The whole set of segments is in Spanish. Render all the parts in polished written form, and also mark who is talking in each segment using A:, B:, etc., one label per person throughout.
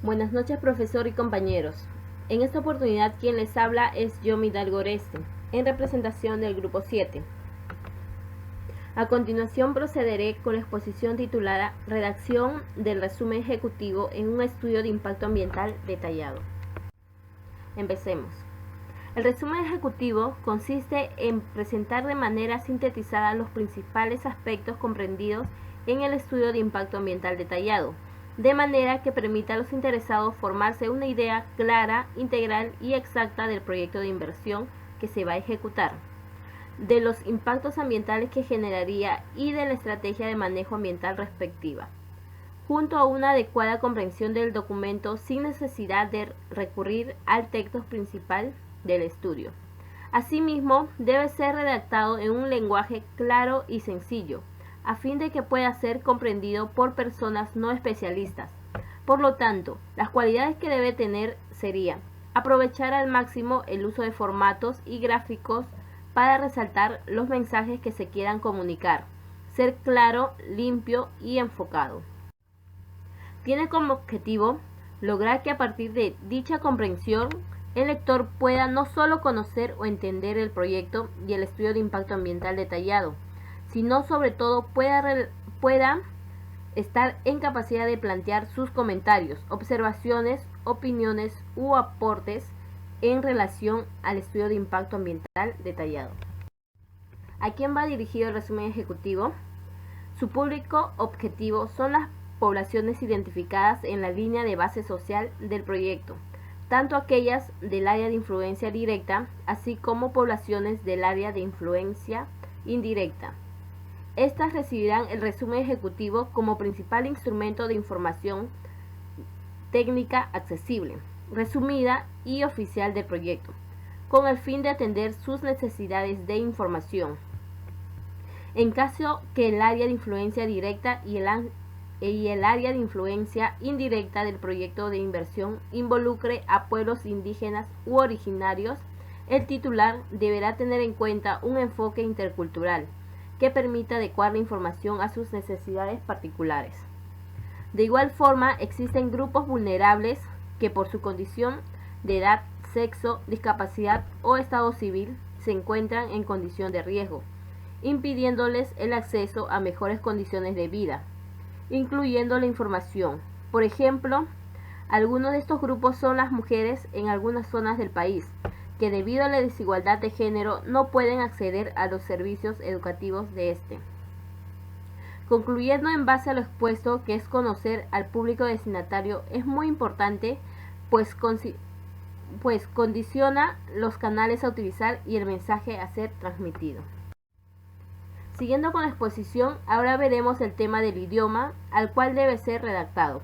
A: Buenas noches, profesor y compañeros. En esta oportunidad quien les habla es Yomi Hidalgo Oreste, en representación del Grupo 7. A continuación procederé con la exposición titulada Redacción del resumen ejecutivo en un estudio de impacto ambiental detallado. Empecemos. El resumen ejecutivo consiste en presentar de manera sintetizada los principales aspectos comprendidos en el estudio de impacto ambiental detallado, de manera que permita a los interesados formarse una idea clara, integral y exacta del proyecto de inversión que se va a ejecutar, de los impactos ambientales que generaría y de la estrategia de manejo ambiental respectiva, junto a una adecuada comprensión del documento sin necesidad de recurrir al texto principal del estudio. Asimismo, debe ser redactado en un lenguaje claro y sencillo, a fin de que pueda ser comprendido por personas no especialistas. Por lo tanto, las cualidades que debe tener serían aprovechar al máximo el uso de formatos y gráficos para resaltar los mensajes que se quieran comunicar, ser claro, limpio y enfocado. Tiene como objetivo lograr que a partir de dicha comprensión el lector pueda no solo conocer o entender el proyecto y el estudio de impacto ambiental detallado, sino sobre todo pueda estar en capacidad de plantear sus comentarios, observaciones, opiniones u aportes en relación al estudio de impacto ambiental detallado. ¿A quién va dirigido el resumen ejecutivo? Su público objetivo son las poblaciones identificadas en la línea de base social del proyecto, tanto aquellas del área de influencia directa, así como poblaciones del área de influencia indirecta. Estas recibirán el resumen ejecutivo como principal instrumento de información técnica accesible, resumida y oficial del proyecto, con el fin de atender sus necesidades de información. En caso que el área de influencia directa y el área de influencia indirecta del proyecto de inversión involucre a pueblos indígenas u originarios, el titular deberá tener en cuenta un enfoque intercultural que permita adecuar la información a sus necesidades particulares. De igual forma, existen grupos vulnerables que por su condición de edad, sexo, discapacidad o estado civil se encuentran en condición de riesgo, impidiéndoles el acceso a mejores condiciones de vida, incluyendo la información. Por ejemplo, algunos de estos grupos son las mujeres en algunas zonas del país, que debido a la desigualdad de género no pueden acceder a los servicios educativos de este. Concluyendo en base a lo expuesto, que es conocer al público destinatario es muy importante, pues condiciona los canales a utilizar y el mensaje a ser transmitido. Siguiendo con la exposición, ahora veremos el tema del idioma al cual debe ser redactado.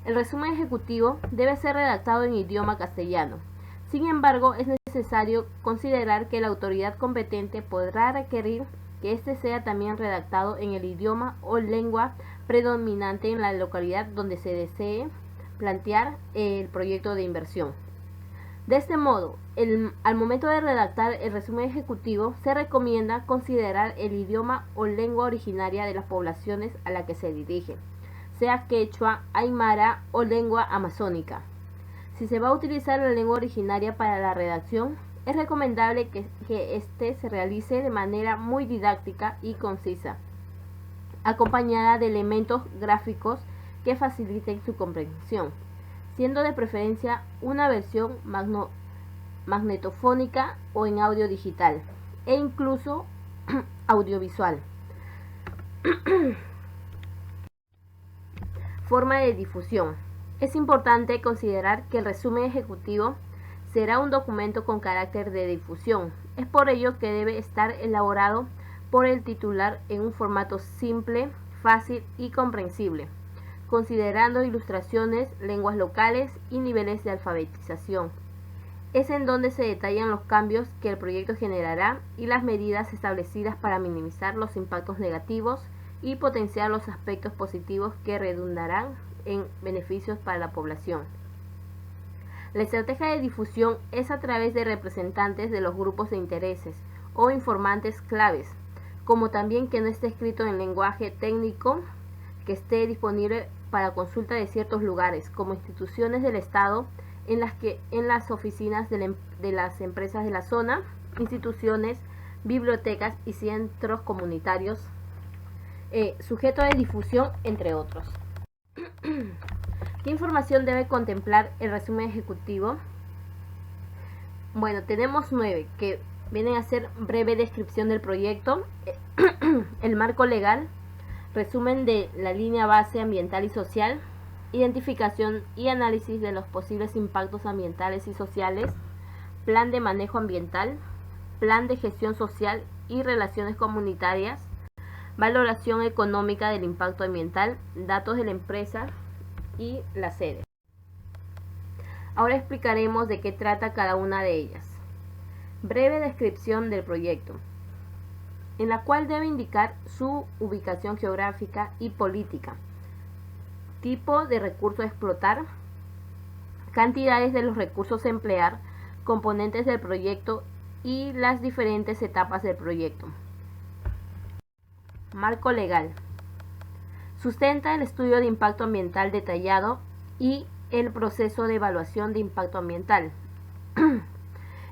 A: El resumen ejecutivo debe ser redactado en idioma castellano. Sin embargo, es necesario considerar que la autoridad competente podrá requerir que éste sea también redactado en el idioma o lengua predominante en la localidad donde se desee plantear el proyecto de inversión. De este modo, al momento de redactar el resumen ejecutivo, se recomienda considerar el idioma o lengua originaria de las poblaciones a la que se dirige, sea quechua, aymara o lengua amazónica. Si se va a utilizar la lengua originaria para la redacción, es recomendable que éste se realice de manera muy didáctica y concisa, acompañada de elementos gráficos que faciliten su comprensión, siendo de preferencia una versión magnetofónica o en audio digital, e incluso audiovisual. Forma de difusión. Es importante considerar que el resumen ejecutivo será un documento con carácter de difusión. Es por ello que debe estar elaborado por el titular en un formato simple, fácil y comprensible, considerando ilustraciones, lenguas locales y niveles de alfabetización. Es en donde se detallan los cambios que el proyecto generará y las medidas establecidas para minimizar los impactos negativos y potenciar los aspectos positivos que redundarán en beneficios para la población. La estrategia de difusión es a través de representantes de los grupos de intereses o informantes claves, como también que no esté escrito en lenguaje técnico, que esté disponible para consulta de ciertos lugares, como instituciones del Estado, en las oficinas de las empresas de la zona, instituciones, bibliotecas y centros comunitarios, sujeto de difusión, entre otros. ¿Qué información debe contemplar el resumen ejecutivo? Bueno, tenemos 9, que vienen a ser breve descripción del proyecto, el marco legal, resumen de la línea base ambiental y social, identificación y análisis de los posibles impactos ambientales y sociales, plan de manejo ambiental, plan de gestión social y relaciones comunitarias, valoración económica del impacto ambiental, datos de la empresa y la sede. Ahora explicaremos de qué trata cada una de ellas. Breve descripción del proyecto, en la cual debe indicar su ubicación geográfica y política, tipo de recurso a explotar, cantidades de los recursos a emplear, componentes del proyecto y las diferentes etapas del proyecto. Marco legal. Sustenta el estudio de impacto ambiental detallado y el proceso de evaluación de impacto ambiental.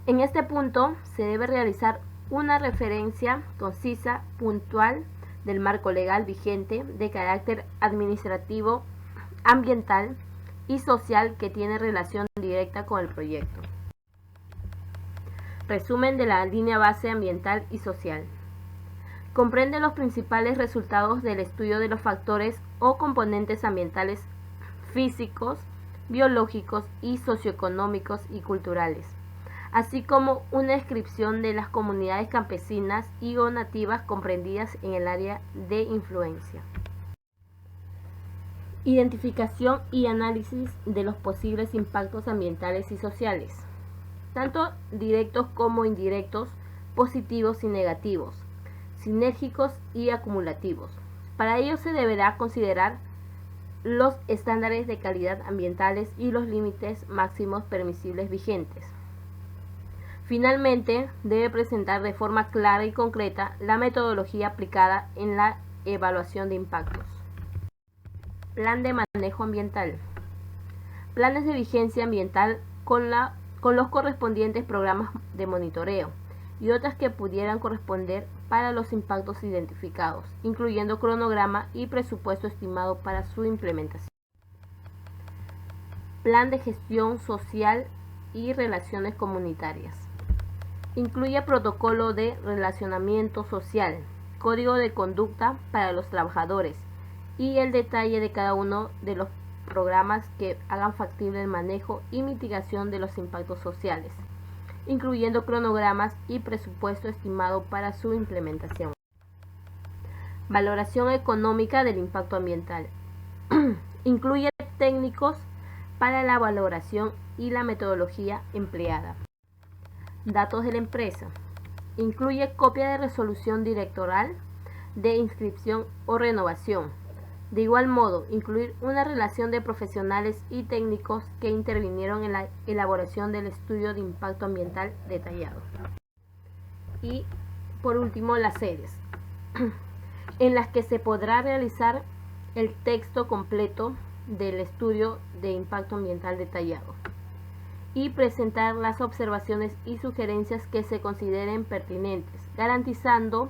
A: En este punto se debe realizar una referencia concisa, puntual del marco legal vigente de carácter administrativo, ambiental y social que tiene relación directa con el proyecto. Resumen de la línea base ambiental y social. Comprende los principales resultados del estudio de los factores o componentes ambientales físicos, biológicos y socioeconómicos y culturales, así como una descripción de las comunidades campesinas y o nativas comprendidas en el área de influencia. Identificación y análisis de los posibles impactos ambientales y sociales, tanto directos como indirectos, positivos y negativos, sinérgicos y acumulativos. Para ello se deberá considerar los estándares de calidad ambientales y los límites máximos permisibles vigentes. Finalmente, debe presentar de forma clara y concreta la metodología aplicada en la evaluación de impactos. Plan de manejo ambiental. Planes de vigencia ambiental con los correspondientes programas de monitoreo y otras que pudieran corresponder para los impactos identificados, incluyendo cronograma y presupuesto estimado para su implementación. Plan de gestión social y relaciones comunitarias. Incluye protocolo de relacionamiento social, código de conducta para los trabajadores y el detalle de cada uno de los programas que hagan factible el manejo y mitigación de los impactos sociales, incluyendo cronogramas y presupuesto estimado para su implementación. Valoración económica del impacto ambiental. Incluye técnicos para la valoración y la metodología empleada. Datos de la empresa. Incluye copia de resolución directoral de inscripción o renovación. De igual modo, incluir una relación de profesionales y técnicos que intervinieron en la elaboración del estudio de impacto ambiental detallado. Y, por último, las sedes, en las que se podrá realizar el texto completo del estudio de impacto ambiental detallado y presentar las observaciones y sugerencias que se consideren pertinentes, garantizando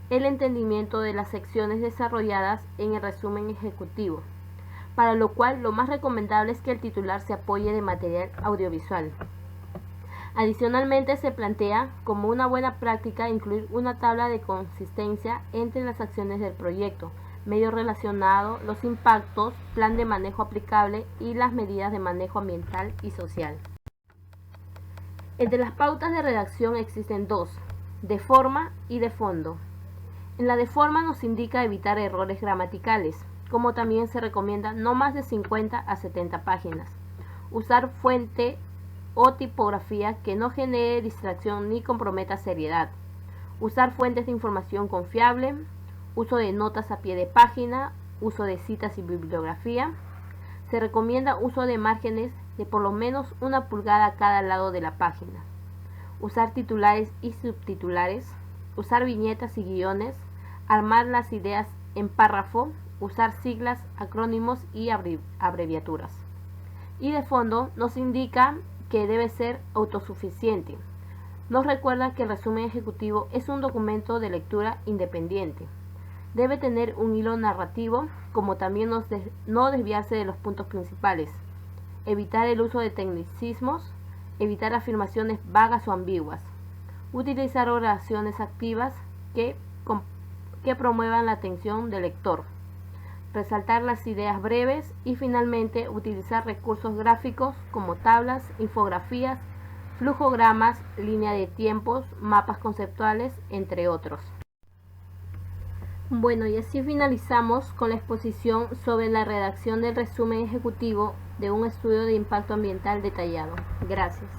A: el entendimiento de las secciones desarrolladas en el resumen ejecutivo, para lo cual lo más recomendable es que el titular se apoye de material audiovisual. Adicionalmente, se plantea como una buena práctica incluir una tabla de consistencia entre las acciones del proyecto, medio relacionado, los impactos, plan de manejo aplicable y las medidas de manejo ambiental y social. Entre las pautas de redacción existen dos, de forma y de fondo. En la de forma nos indica evitar errores gramaticales, como también se recomienda no más de 50 a 70 páginas. Usar fuente o tipografía que no genere distracción ni comprometa seriedad. Usar fuentes de información confiable, uso de notas a pie de página, uso de citas y bibliografía. Se recomienda uso de márgenes de por lo menos 1 pulgada a cada lado de la página. Usar titulares y subtitulares. Usar viñetas y guiones. Armar las ideas en párrafo usar siglas, acrónimos y abreviaturas. Y de fondo nos indica que debe ser autosuficiente. Nos recuerda que el resumen ejecutivo es un documento de lectura independiente. Debe tener un hilo narrativo, como también no desviarse de los puntos principales. Evitar el uso de tecnicismos, evitar afirmaciones vagas o ambiguas. Utilizar oraciones activas que promuevan la atención del lector. Resaltar las ideas breves y finalmente utilizar recursos gráficos como tablas, infografías, flujogramas, línea de tiempos, mapas conceptuales, entre otros. Bueno, y así finalizamos con la exposición sobre la redacción del resumen ejecutivo de un estudio de impacto ambiental detallado. Gracias.